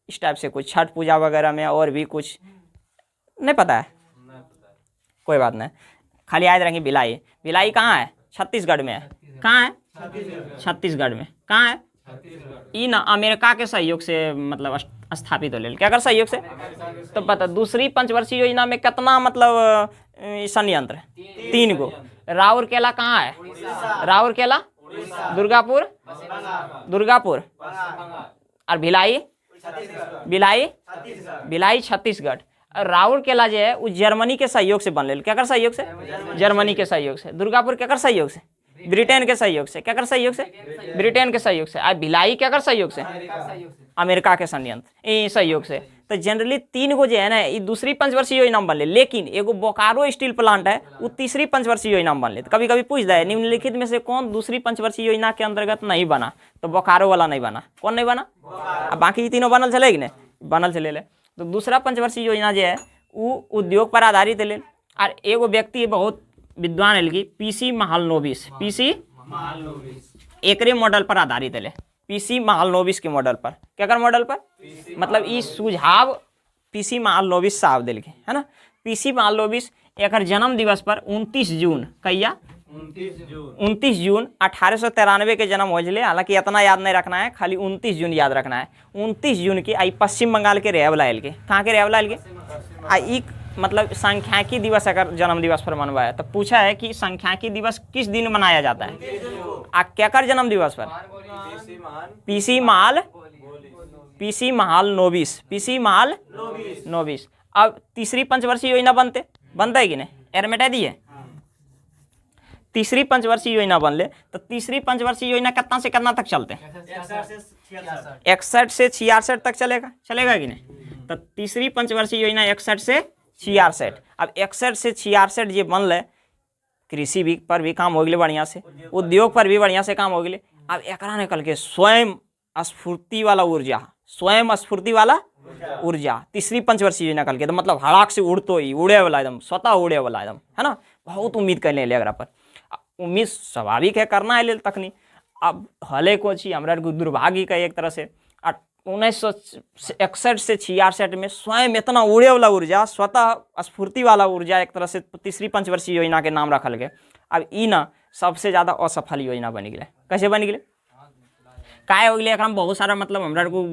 इस टाइप से कुछ छठ पूजा वगैरह में और भी कुछ नहीं पता है। कोई बात नहीं, खाली याद रखेंगे भिलाई। भिलाई कहाँ है? छत्तीसगढ़ में है। कहाँ है? छत्तीसगढ़ में। कहाँ है? ई ना अमेरिका के सहयोग से मतलब स्थापित हो। क्या कर सहयोग से? तो पता दूसरी पंचवर्षीय योजना में कितना मतलब संयंत्र? 3 गो। राउरकेला कहाँ है? राउरकेला, दुर्गापुर, दुर्गापुर और भिलाई, भिलाई छत्तीसगढ़। राउरकेला जो है वो जर्मनी के सहयोग से बनल। क्या कर सहयोग से? जर्मनी के सहयोग से। दुर्गापुर क्या कर सहयोग से? ब्रिटेन के सहयोग से। क्या कर सहयोग से? ब्रिटेन के सहयोग से। और भिलाई क्या कर सहयोग से? अमेरिका के संयंत्र सहयोग से। तो जनरली 3 गो जो है ना ये दूसरी पंचवर्षीय योजना में बनले। लेकिन एगो बोकारो स्टील प्लांट है वो तीसरी पंचवर्षीय योजना में बनले। कभी कभी पूछ दे निम्नलिखित में से कौन दूसरी पंचवर्षीय योजना के अंतर्गत नहीं बना? तो बोकारो वाला नहीं बना। कौन नहीं बना? अब बाकी तीनों बनल चले कि बनल चले ले। तो दूसरा पंचवर्षीय योजना जो है वो उद्योग पर आधारित है। और एगो व्यक्ति बहुत विद्वान है कि पीसी महालनोबिस। पीसी एकरे मॉडल पर आधारित है। पीसी महालनोबिस के मॉडल पर। क्या कर मॉडल पर? मतलब ये सुझाव पीसी महालनोबिस साहब दिल के है ना। पीसी महालनोबिस एक जन्म दिवस पर 29 जून कहिया 29 जून 1893 के जन्म हो जले। हालांकि इतना याद नहीं रखना है, खाली 29 जून याद रखना है। 29 जून की आई पश्चिम बंगाल के रेवला के। कहाँ के रेवला के? आई मतलब सांख्यिकी दिवस अगर जन्म दिवस पर मनवाया तो पूछा है कि सांख्यिकी दिवस किस दिन मनाया जाता है? क्या कर जन्म दिवस पर? पीसी महालनोबिस। पीसी महालनोबिस। अब तीसरी पंचवर्षीय योजना बनता है कि नहीं? एर मिटा दिए। तीसरी पंचवर्षीय योजना बनले तो तीसरी पंचवर्षीय योजना कितना से कितना तक चलते हैं? 61 से 66 तक चलेगा कि नहीं? तो तीसरी पंचवर्षीय योजना 61 से 66। अब 61 से 66 जो बनल कृषि भी पर भी काम हो गए बढ़िया से, उद्योग पर भी बढ़िया से काम हो गए। अब एक निकल के स्वयं स्फूर्ति वाला ऊर्जा, स्वयं स्फूर्ति वाला ऊर्जा तीसरी पंचवर्षीय योजना निकल के तो मतलब हड़ाक से उड़े वाला एकदम स्वतः उड़े वाला एकदम है ना। बहुत उम्मीद कर ले अगर पर उम्मीद स्वाभाविक है करना है ले तकनी। अब हले को छी हमरा दुर्भाग्य का एक तरह से 1961 से 66 में स्वयं इतना उड़े वाला ऊर्जा स्वतः स्फूर्ति वाला ऊर्जा एक तरह से तीसरी पंचवर्षीय योजना के नाम रखल गए। अब ई ना सबसे ज़्यादा असफल योजना बन गए। कैसे बन गए? काय हो गए? बहुत सारा मतलब हमरा को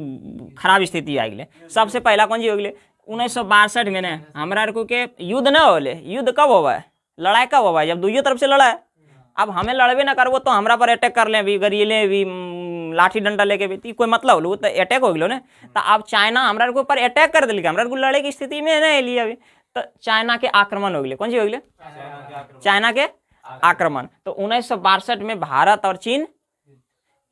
खराब स्थिति आ गए। सबसे पहला कौन जी हो गए? 1962 में ने हमरा को के युद्ध न होले। युद्ध कब होगा है? लड़ाई कब होगा है? जब दोनों तरफ से लड़ा है। अब हमें लड़बे ना करबो तो हमरा पर अटैक कर ले भी गरिए भी लाठी डंडा लेके भी कोई मतलब हो तो अटैक हो गलो ना। तो अब चाइना हमरा के ऊपर अटैक कर दिल। हमरा को लड़े की स्थिति में नहीं लिए अभी। तो चाइना के आक्रमण हो गए। कौन सी हो गए? चाइना के आक्रमण। तो 1962 में भारत और चीन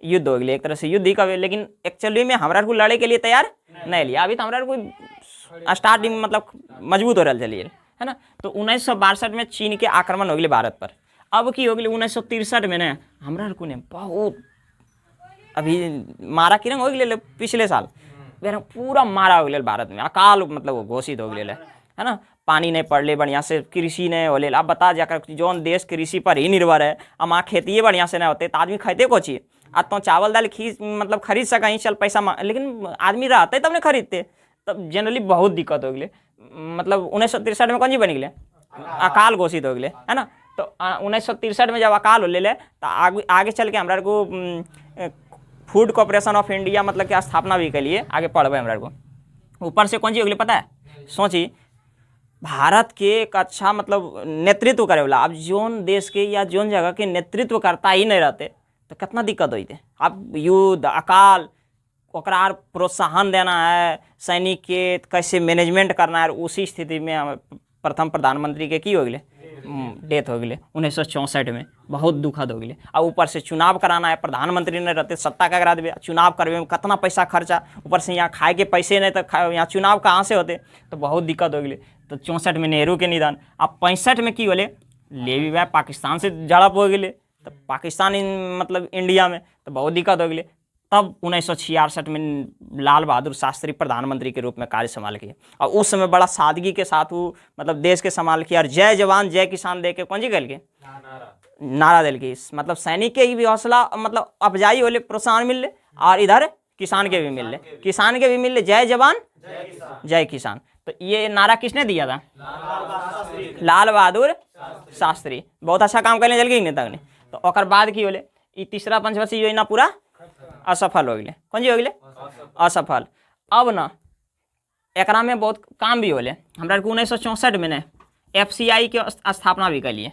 युद्ध हो गए। एक तरह से युद्ध ही कहे लेकिन एक्चुअली में हमरा को लड़े के लिए तैयार नहीं लिया। अभी तो हमरा को स्टार्टिंग मतलब मजबूत हो रहा चलिए है ना। तो 1962 में चीन के आक्रमण हो गए भारत पर। अब की हो गई 1963 में ना हमरा को ने बहुत अभी मारा किरंग हो गए पिछले साल पूरा मारा हो गया भारत में। अकाल मतलब घोषित हो गया है ना। पानी नहीं पड़ले बढ़िया से, कृषि नहीं होले। अब बता जाकर जौन देश कृषि पर ही निर्भर है, अब वहाँ खेती बढ़िया से नहीं होते तो आदमी खाते को चाहिए। आज तो चावल दाल मतलब खरीद सकें चल पैसा लेकिन आदमी रहते तब नहीं खरीदते। तब जनरली बहुत दिक्कत हो गई। मतलब 1963 में कौन जी बन गए? अकाल घोषित हो गए है ना। तो 1963 में जब अकाल हो ले तो आगे चल के हमरा को फूड कॉर्पोरेशन ऑफ इंडिया मतलब की स्थापना भी के लिए आगे पढ़े हमरा को। ऊपर से कौन जी हो गई पता है? सोची भारत के एक अच्छा मतलब नेतृत्व करे वाला, अब जोन देश के या जोन जगह के नेतृत्व करता ही नहीं रहते तो कितना दिक्कत होते। अब युद्ध अकाल ओकरा प्रोत्साहन देना है, सैनिक के कैसे मैनेजमेंट करना है, उसी स्थिति में हम प्रथम प्रधानमंत्री के की हो गए डेथ हो गए 1964 में। बहुत दुखद हो गए। और ऊपर से चुनाव कराना है, प्रधानमंत्री नहीं रहते सत्ता का करा देवे, चुनाव करवे में कितना पैसा खर्चा, ऊपर से यहाँ खाए के पैसे नहीं तो यहाँ चुनाव कहाँ से होते, तो बहुत दिक्कत हो गई। तो 64 में नेहरू के निधन। अब 65 में की बोले ले भाई पाकिस्तान से झड़प हो गए, तो पाकिस्तान मतलब इंडिया में तो बहुत दिक्कत हो गई। तब 1966 में लाल बहादुर शास्त्री प्रधानमंत्री के रूप में कार्य संभाल किए, और उस समय बड़ा सादगी के साथ वो मतलब देश के संभाल किया, और जय जवान जय किसान दे के कौन जी गल के नारा दिल के, मतलब सैनिक के भी हौसला मतलब अफजाई होले, प्रोत्साहन मिल ले, और इधर किसान के भी मिल ले, किसान के भी मिल ले, जय जवान जय किसान। तो ये नारा किसने दिया था? लाल बहादुर शास्त्री। बहुत अच्छा काम करने चल गई नेता ने। तो ओकर बाद की होले तीसरा पंचवर्षीय योजना पूरा असफल हो गए। कौन जी हो गए? असफल। अब ना एकरा में बहुत काम भी होले। हमरा 1964 में ने FCI के स्थापना भी करिए,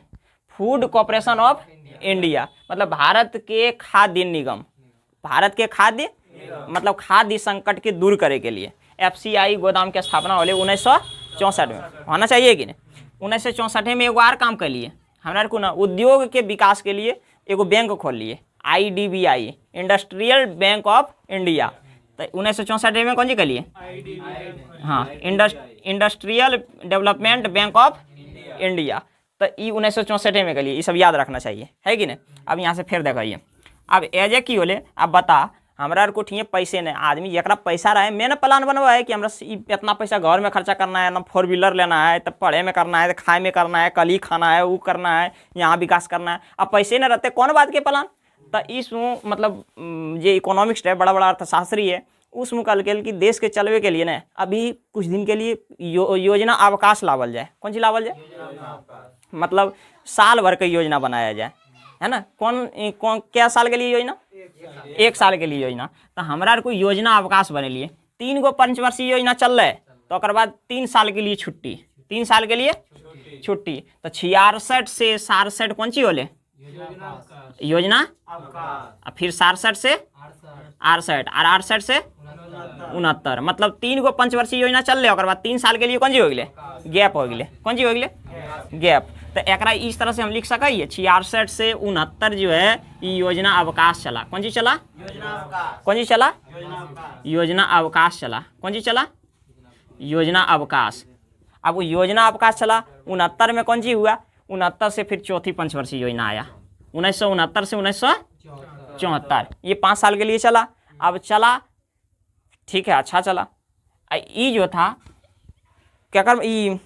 फूड कॉर्पोरेशन ऑफ इंडिया, मतलब भारत के खाद्य निगम, भारत के खाद्य मतलब खाद्य संकट के दूर करे के लिए FCI गोदाम के स्थापना होले 1964 में। होना चाहिए कि नहीं? 1964 में एगो और काम कर लिए हमरा को ना, उद्योग के विकास के लिए एगो बैंक खोल लिए, IDBI industrial bank of India. तो 1964 में कौन जी कर लिए? हाँ, industrial development bank of India. तो ये 1964 में कर लिए, ये सब याद रखना चाहिए, है कि नहीं? अब यहाँ से फिर देखिए, अब एजे की होले, अब बता हमरा को ठीक पैसे नहीं, आदमी जरा पैसा रहे मैंने प्लान बनवा है कि हमरा इतना पैसा घर में खर्चा करना है, ना 4 व्हीलर लेना है, तब पढ़े में करना है, खाए में करना है, कल ही खाना है, वो करना है, यहाँ विकास करना है। अब पैसे नहीं रहते कौन बात के प्लान? तो इस मतलब ये इकोनॉमिक्स है, बड़ा बड़ा अर्थशास्त्री है, उस मुकल कि देश के चलवे के लिए ना अभी कुछ दिन के लिए योजना अवकाश लावल जाए। कौन सी लावल जाए? मतलब साल भर का योजना बनाया जाए, है ना? कौन क्या साल के लिए योजना? 1 साल के लिए योजना। तो हमारा कोई योजना अवकाश बने लिए 3 गो पंचवर्षीय योजना चल रहा है, तो और बाद 3 साल के लिए छुट्टी, 3 साल के लिए छुट्टी। तो 66 से 67 कौन सी होले? योजना अवकाश। फिर 67 से 68 और 68 से 69, मतलब 3 गो पंचवर्षीय योजना चल रहे, और बाद 3 साल के लिए कौन सी हो गए? गैप हो गए। कौन सी हो गए? गैप। तो एकरा इस तरह से हम लिख सकिए 66 से 69 जो है ये योजना अवकाश चला। कौन सी चला? कौन सी चला? योजना अवकाश चला। कौन सी चला? योजना अवकाश। अब वो योजना अवकाश चला 69 में कौन सी हुआ? 69 से फिर चौथी पंचवर्षीय योजना आया 1969 से 1974, ये 5 साल के लिए चला। अब चला ठीक है, अच्छा चला। ये जो था क्या कर, ये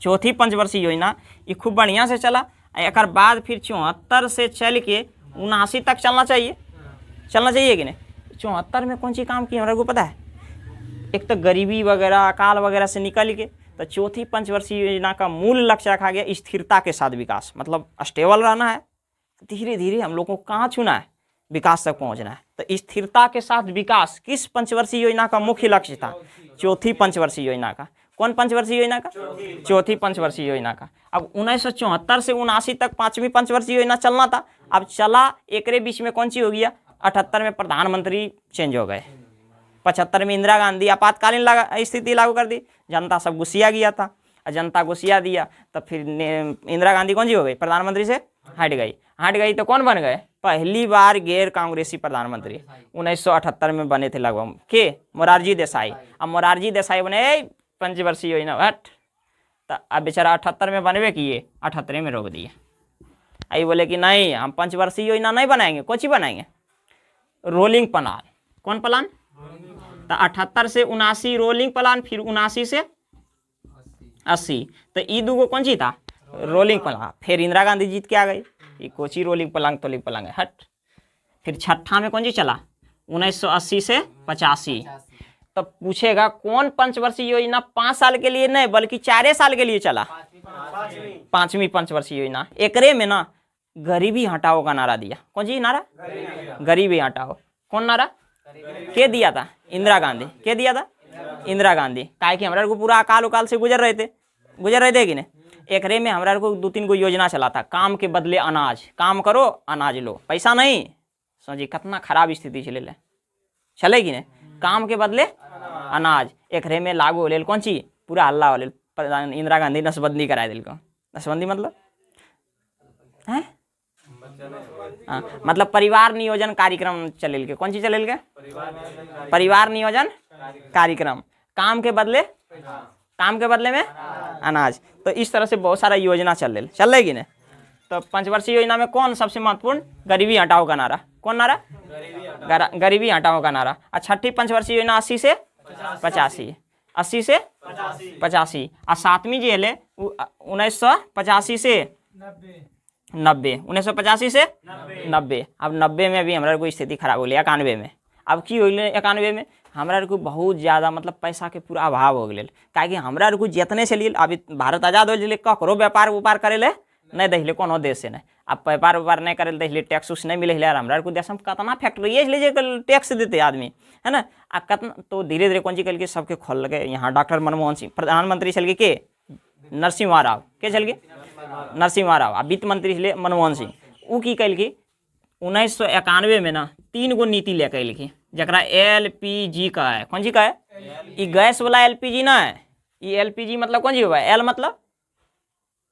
चौथी पंचवर्षीय योजना ये खूब बढ़िया से चला। एक बाद फिर 74 से चल के 79 तक चलना चाहिए, चलना चाहिए कि नहीं? 74 में कौन सी काम की हमारे को पता है? एक तो गरीबी वगैरह अकाल वगैरह से निकल के, तो चौथी पंचवर्षीय योजना का मूल लक्ष्य रखा गया स्थिरता के साथ विकास, मतलब स्टेबल रहना है, धीरे धीरे हम लोगों को कहाँ छूना है? विकास तक पहुँचना है। तो स्थिरता के साथ विकास किस पंचवर्षीय योजना का मुख्य लक्ष्य था? चौथी पंचवर्षीय योजना का। कौन पंचवर्षीय योजना का? चौथी पंचवर्षीय योजना का। अब 1974 से 79 तक 5वीं पंचवर्षीय योजना चलना था। अब चला एक बीच में कौन सी हो गया? 78 में प्रधानमंत्री चेंज हो गए, 75 में इंदिरा गांधी आपातकालीन स्थिति लागू कर दी, जनता सब गुस्सिया गया था, जनता गुस्सिया दिया, तब फिर इंदिरा गांधी कौन सी हो गई? प्रधानमंत्री से हट गई तो कौन बन गए? पहली बार गैर कांग्रेसी प्रधानमंत्री 1978 में बने थे लगभग के? मोरारजी देसाई। अब मोरारजी देसाई बने पंचवर्षीय योजना हट, तो अब बेचारा 78 में बनवे किए, 78 में रोक दिए। आई बोले कि नहीं हम पंचवर्षीय योजना नहीं बनाएंगे, कौन सी बनाएंगे? Rolling plan. कौन प्लान? तो 78 से 79 रोलिंग प्लान, फिर 79 से 80, तो ये दूगो कौन सी था? Rolling plan. फिर इंदिरा गांधी जीत के आ गई, ये कोची रोलिंग प्लान तोलिंग प्लान है हट। फिर छठा में कौन सी चला? 1980 से 85। तो पूछेगा कौन पंचवर्षीय योजना 5 साल के लिए नहीं बल्कि 4 साल के लिए चला? 5वीं पंचवर्षीय योजना। एकरे में ना गरीबी हटाओ का नारा दिया। कौन सी नारा? गरीबी हटाओ। कौन नारा? के दिया था? इंदिरा गांधी। के दिया था? इंदिरा गांधी, काहे कि हमरा को पूरा अकाल उकाल से गुजर रहे थे कि नहीं। एकरे में हमरा को 2-3 गो योजना चला था, काम के बदले अनाज, काम करो अनाज लो, पैसा नहीं। समझिए कितना खराब स्थिति चले कि नहीं, काम के बदले अनाज। एकरे में लागू होले कौन चीज, पूरा हल्ला होले, इंदिरा गांधी नसबंदी कराए दिल को। नसबंदी मतलब है हाँ, मतलब परिवार नियोजन कार्यक्रम चलेल के, कौन चीज चलेल के, परिवार नियोजन कार्यक्रम, काम के बदले में अनाज। तो इस तरह से बहुत सारा योजना चल रही कि नहीं। तो पंचवर्षीय योजना में कौन सबसे महत्वपूर्ण, गरीबी हटाओ का नारा, कौन नारा, गरीबी हटाओ का नारा। और छठी पंचवर्षीय योजना 80 से 85, 80 से 85। और 7वीं जो है 1985 से 90, 1985 से 90। अब 90 में भी हमारा कोई स्थिति खराब हो गई, 91 में। अब की हो गई 91 में हमारा को बहुत ज़्यादा मतलब पैसा के पूरा अभाव हो गए, काहे कि हमारा को जितने चलिए अभी भारत आज़ाद हो गए, ककरो व्यापार उपार करे ले नहीं दे कोनो देश से नहीं। अब व्यापार उपार नहीं करे दे, टैक्स उस नहीं मिले हमारा को देश में कितना फैक्ट्री लीजिए टैक्स देते आदमी, है ना। आ कितना तो धीरे धीरे कौन चीज करके सबके खोल लगे। यहाँ डॉक्टर मनमोहन सिंह प्रधानमंत्री चल के नरसिम्हा राव के चल के नरसिम्हा राव, आ वित्त मंत्री चले मनमोहन सिंह। वो की कल की 1991 में ना 3 गो नीति लेके लिखी, जरा LPG का है, कौन जी का है, ये गैस वाला LPG ना है, ये LPG मतलब कौन जी हुआ है, L मतलब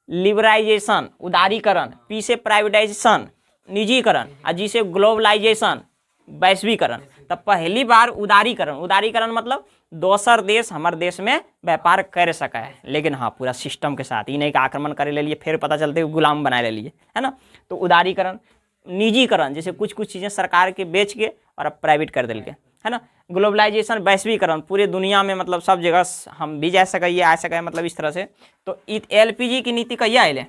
लिबराइजेशन उदारीकरण, P से प्राइवेटाइजेशन निजीकरण, और G से ग्लोबलाइजेशन वैश्वीकरण। तब पहली बार उदारीकरण मतलब दोसर देश हमारे देश में व्यापार कर सका है, लेकिन हाँ पूरा सिस्टम के साथ, ही नहीं का आक्रमण करे ले लिए फिर पता चलते गुलाम बनाए ले लिए, है ना। तो उदारीकरण, निजीकरण जैसे कुछ चीज़ें सरकार के बेच के और अब प्राइवेट कर दिल के, है ना। ग्लोबलाइजेशन वैश्वीकरण, पूरे दुनिया में मतलब सब जगह हम भी जा सके आ सके, मतलब इस तरह से। तो LPG की नीति कहिया आए,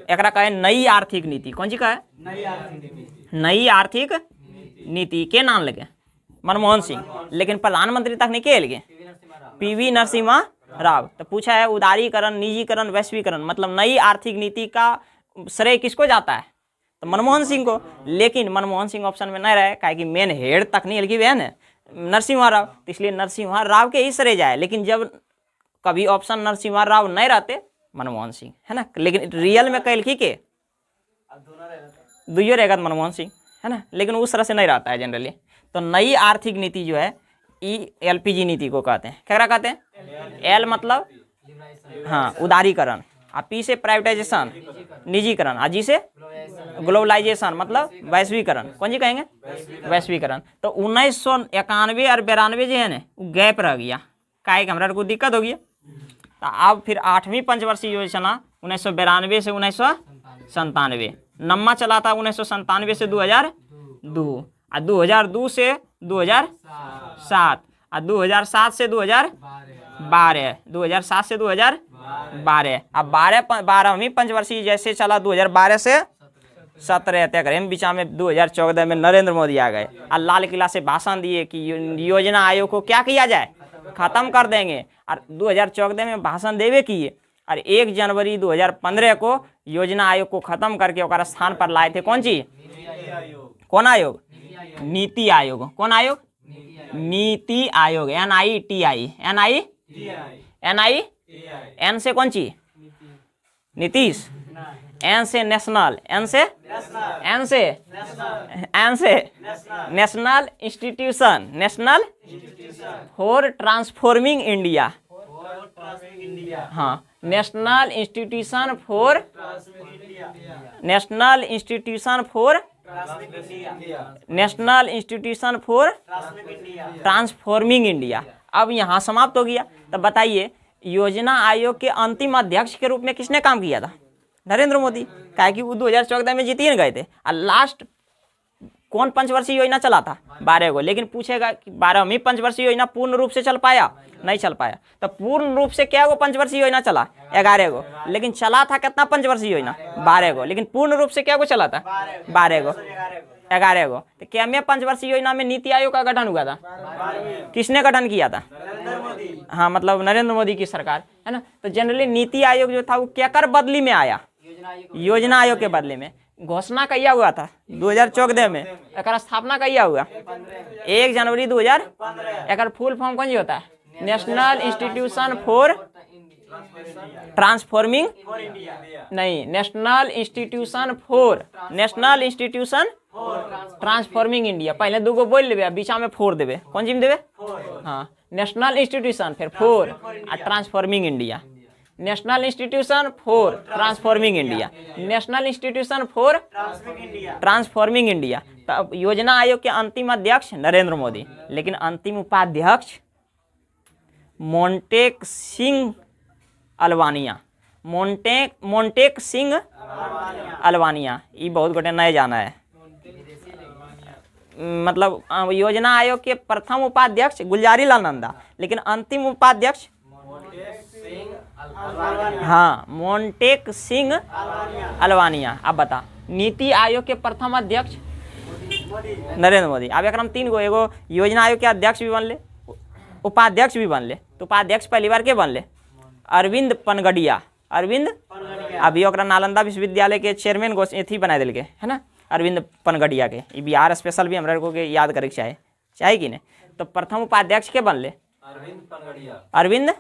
एक कहे नई आर्थिक नीति, कौन सी का है, नई आर्थिक नीति के नाम लगे मनमोहन सिंह, लेकिन प्रधानमंत्री तक नहीं के लगे PV नरसिम्हा राव। तो पूछा है उदारीकरण, निजीकरण, वैश्वीकरण मतलब नई आर्थिक नीति का श्रेय किसको जाता है, तो मनमोहन सिंह को। लेकिन मनमोहन सिंह ऑप्शन में नहीं रहे, काहे कि मेन हेड तक नहीं लगी बहन है नरसिम्हा राव, तो इसलिए नरसिम्हा राव के ही श्रेय जाए। लेकिन जब कभी ऑप्शन नरसिम्हा राव नहीं रहते मनमोहन सिंह, है ना। लेकिन रियल में कल की दुइयो रहेगा मनमोहन सिंह, है ना। लेकिन उस तरह से नहीं रहता है जनरली। तो नई आर्थिक नीति जो है LPG नीति को कहते हैं। क्या कहते हैं, L मतलब हाँ उदारीकरण, और P से प्राइवेटाइजेशन निजीकरण, और G से ग्लोबलाइजेशन मतलब वैश्वीकरण, कौन जी कहेंगे, वैश्वीकरण। तो 1991 और 92 जो है ना वो गैप रह गया, काहे कि हमारा को दिक्कत हो गई। तो अब फिर 8वीं पंचवर्षीय योजना 1992 से 1997, नम्मा चला था 1997 से 2002, और 2002 से 2007, और 2007 से 2012, 2007 से 2012। अब 12वीं पंचवर्षीय जैसे चला 2012 से 17 तक, बीच में 2014 में नरेंद्र मोदी आ गए और लाल किला से भाषण दिए कि योजना आयोग को क्या किया जाए, खत्म कर देंगे। और 2014 में भाषण देवे किए, और 1 जनवरी 2015 को योजना आयोग को खत्म करके ओकरा स्थान पर लाए थे कौन चीज, कौन आयोग, नीति आयोग। कौन आयोग, नीति आयोग, NITI, N से कौन ची, नीतीश, N से नेशनल, N से national institution for transforming India, हाँ national institution for transforming India. अब यहाँ समाप्त हो गया। तो बताइए योजना आयोग के अंतिम अध्यक्ष के रूप में किसने काम किया था, नरेंद्र मोदी, काहे कि वो 2014 में जीत ही गए थे। और लास्ट कौन पंचवर्षीय योजना चला था, 12 को। लेकिन पूछेगा कि 12वीं पंचवर्षीय योजना पूर्ण रूप से चल पाया, नहीं चल पाया। तो पूर्ण रूप से क्या गो पंचवर्षीय योजना चला, 11 गो। लेकिन चला था कितना पंचवर्षीय योजना, 12 गो। लेकिन पूर्ण रूप से क्या गो चला था, 12 गो, 11 गो। तो क्या में पंचवर्षीय योजना में नीति आयोग का गठन हुआ था, किसने गठन किया था, हाँ मतलब नरेंद्र मोदी की सरकार, है ना। तो जनरली नीति आयोग जो था वो क्या कर बदली में आया, योजना आयोग के बदले में। घोषणा कहिया हुआ था 2014 में, एक स्थापना कहिया हुआ 1 जनवरी 2000। एक फुल फॉर्म कौन जी होता है? नेशनल इंस्टीट्यूशन फॉर ट्रांसफॉर्मिंग, नहीं, नेशनल इंस्टीट्यूशन ट्रांसफॉर्मिंग इंडिया। पहले दूगो बोल लेबे, बीचा में फोर देवे, कौन जी में देवे? हाँ, नेशनल इंस्टीट्यूशन फिर for ah transforming India, national institution for transforming India, national institution for transforming India. तो योजना आयोग के अंतिम अध्यक्ष नरेंद्र मोदी, लेकिन अंतिम उपाध्यक्ष मोंटेक सिंह अलवानिया, मोंटेक सिंह अलवानिया। ये बहुत गोटे नए जाना है। मतलब योजना आयोग के प्रथम उपाध्यक्ष गुलजारीलाल नंदा, लेकिन अंतिम उपाध्यक्ष हाँ मोंटेक सिंह अलवानिया। अब बता, नीति आयोग के प्रथम अध्यक्ष नरेंद्र मोदी। अब एक 3 गो, एगो योजना आयोग के अध्यक्ष भी बनले, उपाध्यक्ष भी बनले। तो उपाध्यक्ष पहली बार के बनले? अरविंद पनगडिया। अरविंद अभी ओकरा नालंदा विश्वविद्यालय के चेयरमैन को एथी बना दिल के है ना, अरविंद पनगडिया के। ये बिहार स्पेशल भी हमरा को के याद करे के चाहे कि नहीं। तो प्रथम उपाध्यक्ष के बनले अरविंद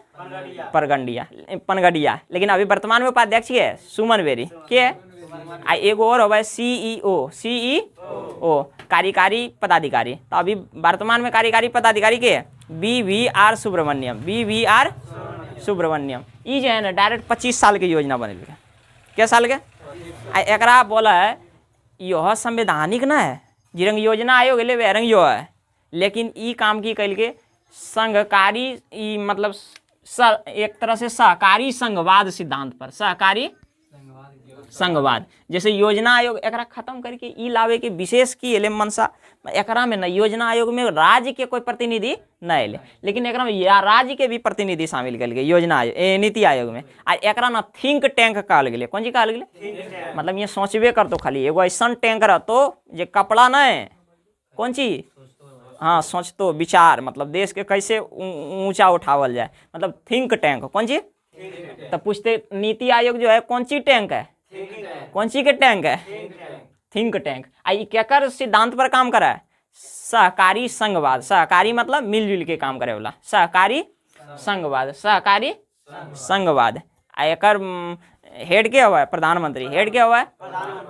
पनगडिया। लेकिन अभी वर्तमान में उपाध्यक्ष के है सुमन बेरी के है। आ एगो और होगा सीईओ कार्यकारी पदाधिकारी। तो अभी वर्तमान में कार्यकारी पदाधिकारी के है BVR सुब्रमण्यम। ये जो है ना डायरेक्ट 25 साल के योजना बने। क्या साल के? एकरा बोला है यह संवैधानिक ना है, जिरंग योजना आयोग ले वेरंग यो है, लेकिन ई काम की कैल के संघकारी, ई मतलब एक तरह से सहकारी संघवाद सिद्धांत पर, सहकारी संघवाद। जैसे योजना आयोग एकरा खत्म करके ई लावे के विशेष की एले मनसा। एकरा में न योजना आयोग में राज्य के कोई प्रतिनिधि न एले, लेकिन एकरा में या राज्य के भी प्रतिनिधि शामिल कल गए योजना आयोग नीति आयोग में। आ एकरा न थिंक टैंक कहल गए। कौन जी कहल गए? मतलब ये सोचबे कर तो खाली एगो ऐसा टैंक रहतो जे कपड़ा न है, कौन चीज, हाँ सोचतो विचार, मतलब देश के कैसे ऊंचा उठावल जाए, मतलब थिंक टैंक। कौन चीज? तो पूछते नीति आयोग जो है कौन सी टैंक है? कौन सी के टैंक है? Think tank. आई क्या सिद्धांत पर काम करा है? सहकारी संघवाद। सहकारी मतलब मिलजुल के काम करे वाला, सहकारी संघवाद, सहकारी संघवाद। एकर हेड के हुआ है प्रधानमंत्री। हेड के हुआ है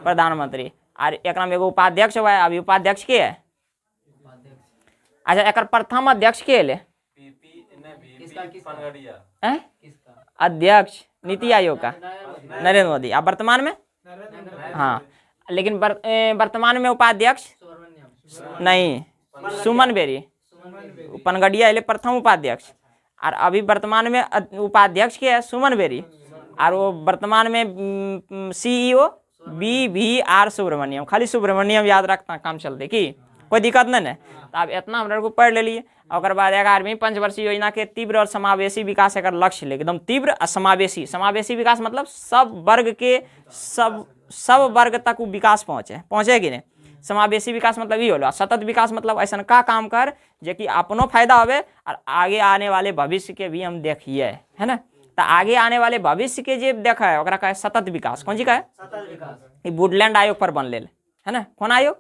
प्रधानमंत्री। और एक एगो उपाध्यक्ष हुआ है। अभी उपाध्यक्ष के है? अच्छा, एक प्रथम अध्यक्ष के ले? अध्यक्ष नीति आयोग का नरेंद्र मोदी। अब वर्तमान में हाँ, लेकिन वर्तमान में उपाध्यक्ष नहीं, सुमन बेरी। पनगडिया एले प्रथम उपाध्यक्ष। और अभी वर्तमान में उपाध्यक्ष के है सुमन बेरी। और वो वर्तमान में सीईओ BVR सुब्रमण्यम। खाली सुब्रमण्यम याद रखता, काम चलते कि कोई दिक्कत नहीं है। तो अब इतना हमरा को पढ़ ले लिए। और बाद 11वीं पंचवर्षीय योजना के तीव्र और समावेशी विकास एक लक्ष्य ले, एकदम तीव्र और समावेशी। समावेशी विकास मतलब सब वर्ग के सब वर्ग तक वो विकास पहुँचे कि नहीं। समावेशी विकास मतलब ये होला। सतत विकास मतलब ऐसा का काम कर जे कि अपनो फायदा होवे और आगे आने वाले भविष्य के भी हम देखिए, है ना। तो आगे आने वाले भविष्य के जे देखा है ओकरा कहे सतत विकास। कौन सी का है? सतत विकास। वुडलैंड आयोग पर बन ले, है ना। कौन आयोग?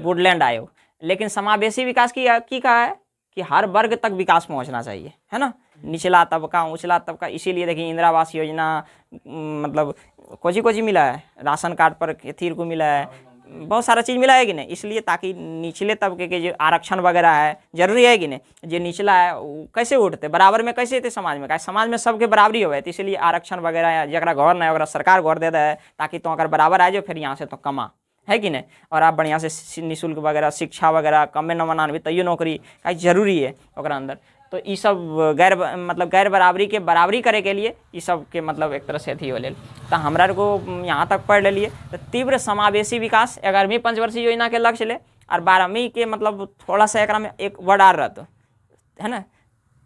वुडलैंड आयोग। लेकिन समावेशी विकास की कहा है कि हर वर्ग तक विकास पहुंचना चाहिए, है ना। निचला तबका, उचला तबका। इसीलिए देखिए इंदिरा आवास योजना मतलब कोची मिला है, राशन कार्ड पर थीर को मिला है, बहुत सारा चीज़ मिला है कि नहीं। इसलिए ताकि निचले तबके के जो आरक्षण वगैरह है जरूरी है कि नहीं। जो निचला है वो कैसे उठते, बराबर में कैसे थे समाज में, क्या समाज में सबके बराबरी हो। तो इसलिए आरक्षण वगैरह जरा घर नहीं होगा सरकार घर दे है, ताकि तो अगर बराबर आ जाओ फिर यहाँ से तो कमा, है कि नहीं। और आप बढ़िया से निःशुल्क वगैरह शिक्षा वगैरह कमे न मनान भी तैयो नौकरी का जरूरी है ओकरा अंदर। तो ये सब गैर बराबरी के बराबरी करे के लिए ये सब के मतलब एक तरह से अथी हो ले। तो हमरा को यहाँ तक पढ़ ले लिए। तो तीव्र समावेशी विकास 11वीं पंचवर्षीय योजना के लक्ष्य ले। और 12वीं के मतलब थोड़ा सा एक में एक वर्ड आ रहा है ना,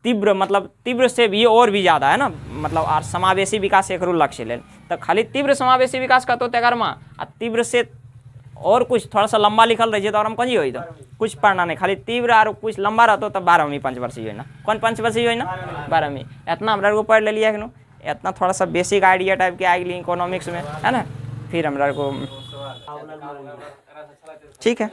तीव्र मतलब तीव्र से भी और भी ज़्यादा है ना, मतलब और समावेशी विकास एक लक्ष्य ले। तो खाली तीव्र समावेशी विकास का तो 11वां, और तीव्र से और कुछ थोड़ा सा लंबा लिखल रही तो और हम कौन जी हो तो कुछ पढ़ना नहीं, खाली तीव्र और कुछ लंबा रहता तो 12वीं पंचवर्षीय योजना। कौन पंचवर्षीय योजना? 12वीं। इतना हमरा को पढ़ ले लिया इतना थोड़ा सा बेसिक आइडिया टाइप के आएगी इकोनॉमिक्स में, है ना। फिर हमरा को ठीक है।